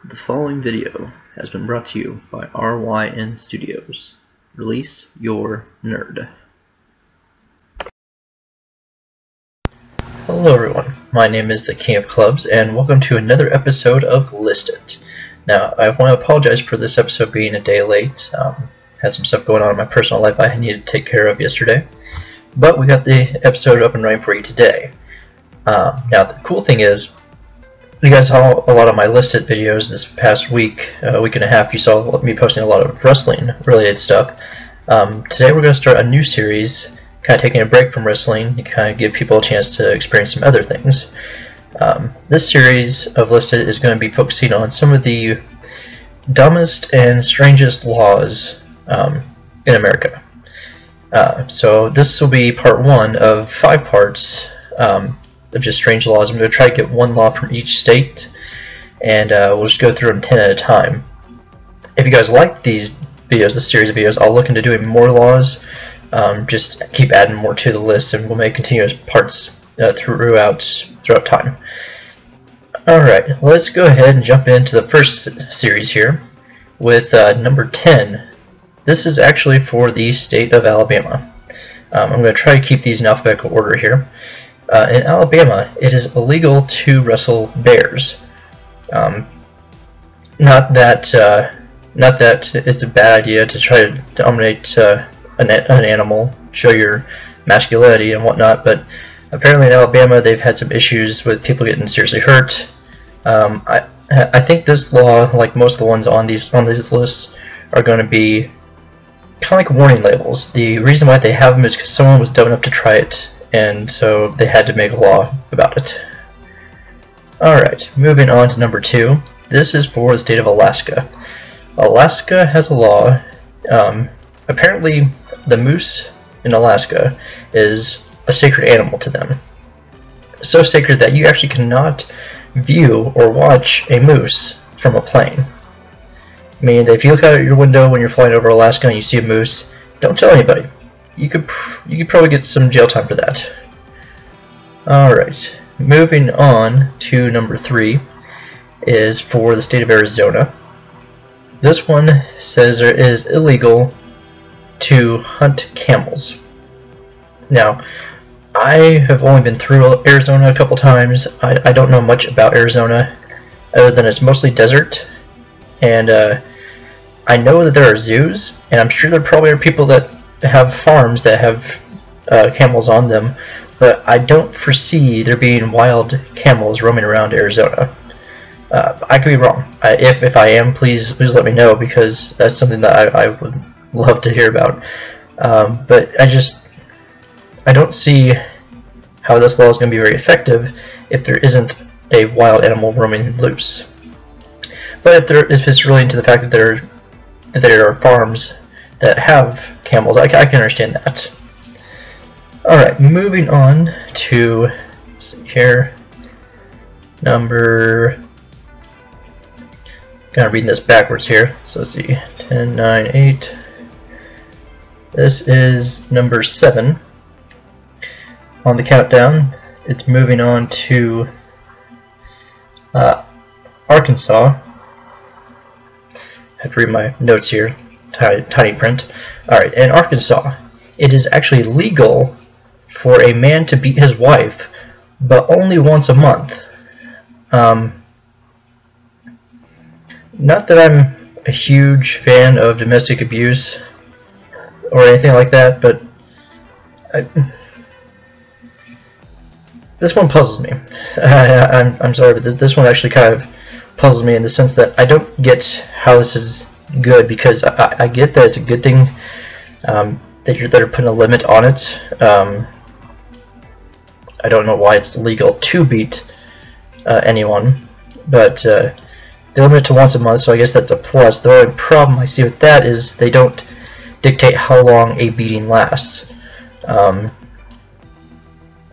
The following video has been brought to you by RYN Studios. Release your nerd. Hello everyone, my name is the King of Clubs and welcome to another episode of List It. Now, I want to apologize for this episode being a day late. Had some stuff going on in my personal life I needed to take care of yesterday. But we got the episode up and running for you today. Now, the cool thing is, you guys saw a lot of my listed videos this past week and a half. You saw me posting a lot of wrestling related stuff. Today we're going to start a new series, kind of taking a break from wrestling to kind of give people a chance to experience some other things. This series of listed is going to be focusing on some of the dumbest and strangest laws in America. So this will be part one of 5 parts. Of just strange laws. I'm going to try to get one law from each state, and we'll just go through them 10 at a time. If you guys like these videos, this series of videos, I'll look into doing more laws. Just keep adding more to the list, and we'll make continuous parts throughout time. Alright, let's go ahead and jump into the first series here with number 10. This is actually for the state of Alabama. I'm going to try to keep these in alphabetical order here. In Alabama, it is illegal to wrestle bears. Not that it's a bad idea to try to dominate an animal, show your masculinity and whatnot, but apparently in Alabama they've had some issues with people getting seriously hurt. I think this law, like most of the ones on these lists, are going to be kind of like warning labels. The reason why they have them is because someone was dumb enough to try it, and so they had to make a law about it. Alright, moving on to number 2. This is for the state of Alaska. Alaska has a law. Apparently the moose in Alaska is a sacred animal to them. So sacred that you actually cannot view or watch a moose from a plane. I mean, if you look out your window when you're flying over Alaska and you see a moose, don't tell anybody. You could probably get some jail time for that. Alright, moving on to number 3 is for the state of Arizona. This one says it is illegal to hunt camels. Now, I have only been through Arizona a couple times. I don't know much about Arizona other than it's mostly desert, and I know that there are zoos, and I'm sure there probably are people that have farms that have camels on them, but I don't foresee there being wild camels roaming around Arizona. I could be wrong. If I am, please let me know, because that's something that I would love to hear about. But I don't see how this law is going to be very effective if there isn't a wild animal roaming loose. But if it's really into the fact that there are farms that have camels, I can understand that. Alright, moving on to, let's see here, number, kind of reading this backwards here, so let's see, 10, 9, 8, this is number 7 on the countdown. It's moving on to Arkansas. I have to read my notes here. Tiny print. Alright, in Arkansas, it is actually legal for a man to beat his wife, but only once a month. Not that I'm a huge fan of domestic abuse or anything like that, but this one puzzles me. I'm sorry, but this one actually kind of puzzles me in the sense that I don't get how this is good, because I get that it's a good thing that they're putting a limit on it. I don't know why it's legal to beat anyone, but they limit it to once a month, so I guess that's a plus. The only problem I see with that is they don't dictate how long a beating lasts.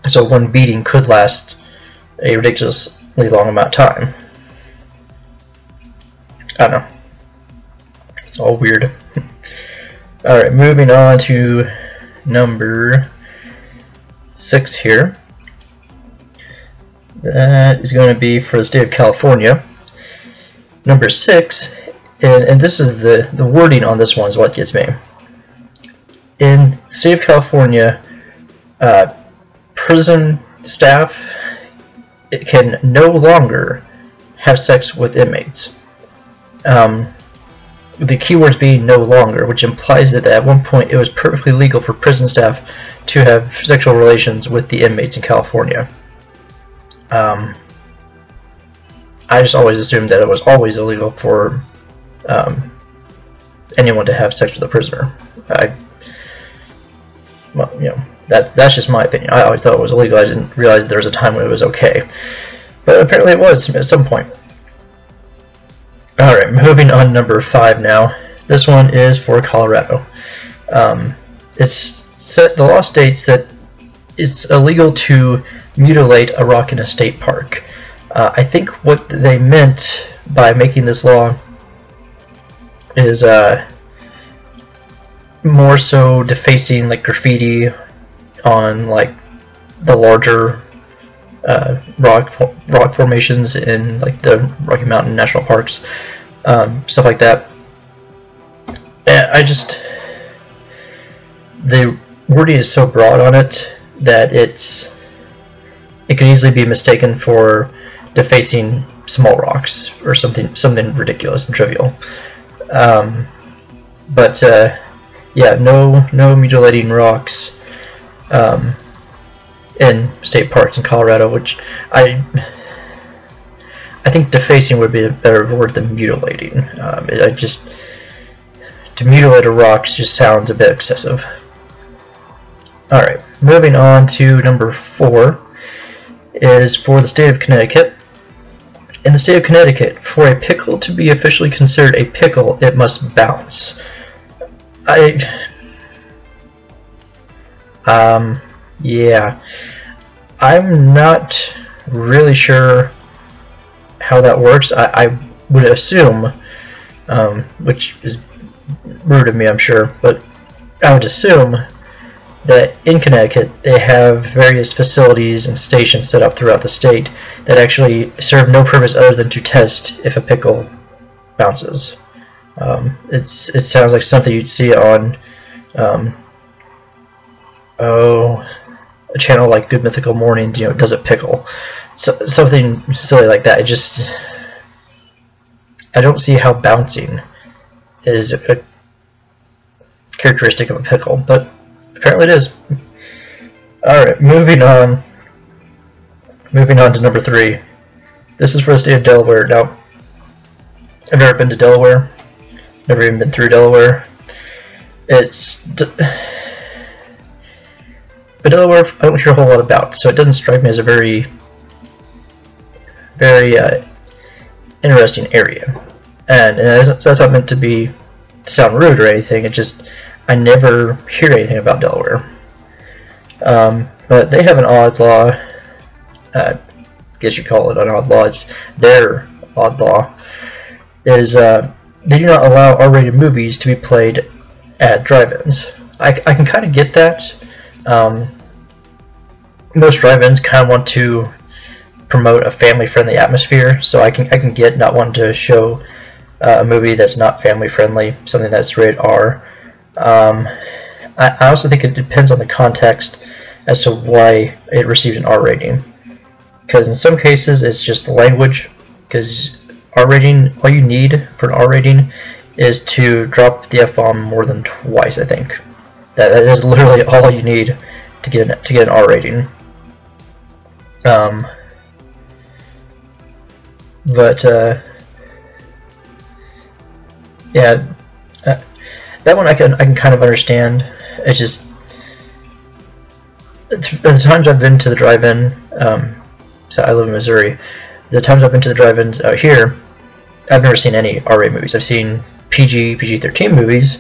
So one beating could last a ridiculously long amount of time. I don't know. It's all weird. Alright, moving on to number 6 here. That is going to be for the state of California. Number 6, and this is the wording on this one is what gets me. In the state of California, prison staff can no longer have sex with inmates. The keywords being no longer, which implies that at one point it was perfectly legal for prison staff to have sexual relations with the inmates in California. I just always assumed that it was always illegal for anyone to have sex with a prisoner. Well, you know, that's just my opinion. I always thought it was illegal. I didn't realize there was a time when it was okay, but apparently it was at some point. All right, moving on to number 5 now. This one is for Colorado. The law states that it's illegal to mutilate a rock in a state park. I think what they meant by making this law is more so defacing like graffiti on like the larger rock formations in like the Rocky Mountain National Parks, stuff like that. And the wording is so broad on it that it could easily be mistaken for defacing small rocks or something ridiculous and trivial. Yeah, no mutilating rocks in state parks in Colorado, which I think defacing would be a better word than mutilating. To mutilate a rock just sounds a bit excessive. Alright, moving on to number 4 is for the state of Connecticut. In the state of Connecticut, for a pickle to be officially considered a pickle, it must bounce. Yeah, I'm not really sure how that works. I would assume, which is rude of me, I'm sure, but I would assume that in Connecticut they have various facilities and stations set up throughout the state that actually serve no purpose other than to test if a pickle bounces. It sounds like something you'd see on a channel like Good Mythical Morning, you know, does it pickle? So, something silly like that. I don't see how bouncing is a characteristic of a pickle, but apparently it is. Alright, moving on to number 3. This is for the state of Delaware. Now, I've never been to Delaware, never even been through Delaware. But Delaware, I don't hear a whole lot about, so it doesn't strike me as a very interesting area. And that's not meant to sound rude or anything. I never hear anything about Delaware. But they have an odd law. I guess you call it an odd law. It's their odd law. They do not allow R-rated movies to be played at drive-ins. I can kind of get that. Most drive-ins kind of want to promote a family-friendly atmosphere, so I can get not wanting to show a movie that's not family-friendly, something that's rated R. I also think it depends on the context as to why it received an R rating, because in some cases it's just the language, because R rating, all you need for an R rating is to drop the F-bomb more than twice. I think that is literally all you need to get an R rating. Yeah, that one I can kind of understand. It's just the times I've been to the drive-in. So I live in Missouri. The times I've been to the drive-ins out here, I've never seen any R-rated movies. I've seen PG-13 movies,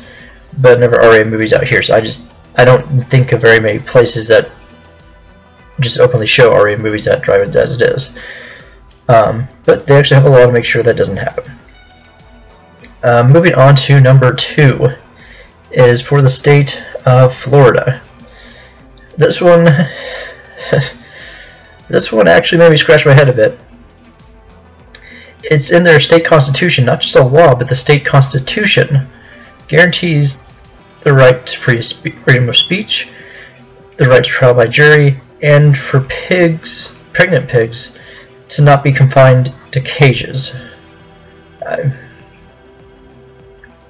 but never R-rated movies out here. So I don't think of very many places that just openly show R-rated movies at drive-ins as it is. But they actually have a law to make sure that doesn't happen. Moving on to number 2 is for the state of Florida. This one actually made me scratch my head a bit. it's in their state constitution, not just a law, but the state constitution guarantees the right to freedom of speech, the right to trial by jury, and for pigs, pregnant pigs, to not be confined to cages.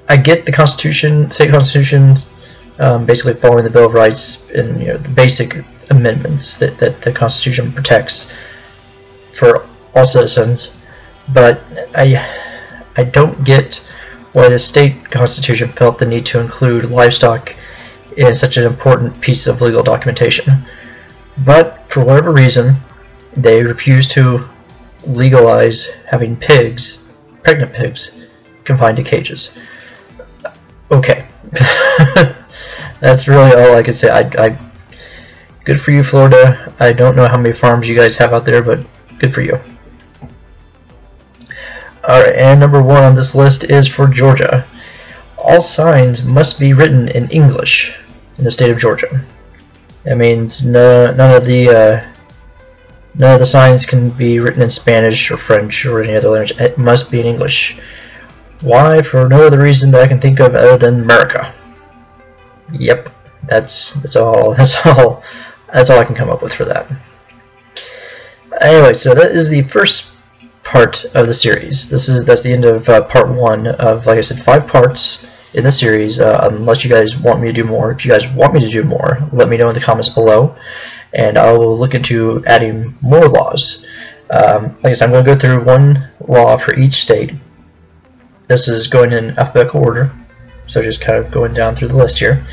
I get the Constitution, state constitutions, basically following the Bill of Rights and the basic amendments that the Constitution protects for all citizens, but I don't get why the state constitution felt the need to include livestock in such an important piece of legal documentation. But for whatever reason, they refused to legalize having pigs, pregnant pigs, confined to cages. Okay. That's really all I can say. Good for you, Florida. I don't know how many farms you guys have out there, but good for you. Alright, and number 1 on this list is for Georgia. All signs must be written in English in the state of Georgia. That means none of the signs can be written in Spanish or French or any other language. It must be in English. Why? For no other reason that I can think of other than America. Yep, that's all I can come up with for that. Anyway, so that is the first part of the series. That's the end of part 1 of, like I said, 5 parts in the series. Unless you guys want me to do more. If you guys want me to do more, let me know in the comments below, and I will look into adding more laws. Like I said, I'm going to go through one law for each state. This is going in alphabetical order, so just kind of going down through the list here.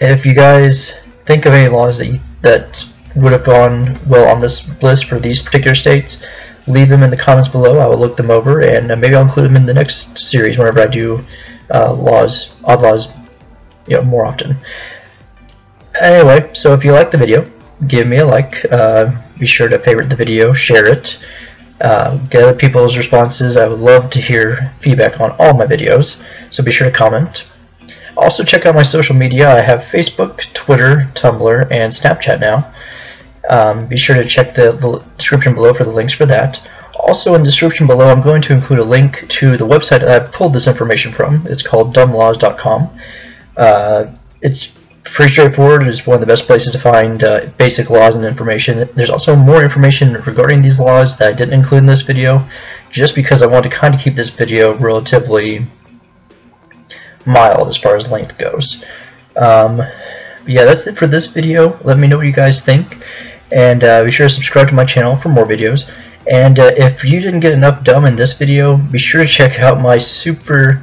If you guys think of any laws that would have gone well on this list for these particular states, leave them in the comments below. I will look them over, and maybe I'll include them in the next series whenever I do odd laws, more often. Anyway, so if you like the video, give me a like. Be sure to favorite the video, share it, get other people's responses. I would love to hear feedback on all my videos, so be sure to comment. Also check out my social media. I have Facebook, Twitter, Tumblr, and Snapchat now. Be sure to check the description below for the links for that. Also in the description below, I'm going to include a link to the website that I pulled this information from. It's called dumblaws.com. It's pretty straightforward. It's one of the best places to find basic laws and information. There's also more information regarding these laws that I didn't include in this video, just because I want to kind of keep this video relatively mild as far as length goes. Yeah, that's it for this video. Let me know what you guys think, and be sure to subscribe to my channel for more videos. And if you didn't get enough dumb in this video, be sure to check out my stupid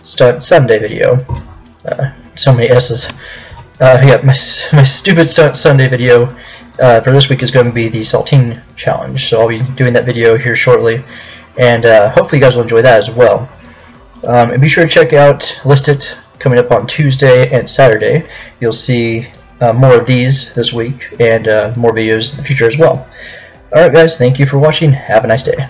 Stunt Sunday video. So many S's. Yeah, my stupid Stunt Sunday video for this week is going to be the saltine challenge. So I'll be doing that video here shortly, and hopefully you guys will enjoy that as well. And be sure to check out List It coming up on Tuesday and Saturday. You'll see more of these this week, and more videos in the future as well. Alright guys, thank you for watching. Have a nice day.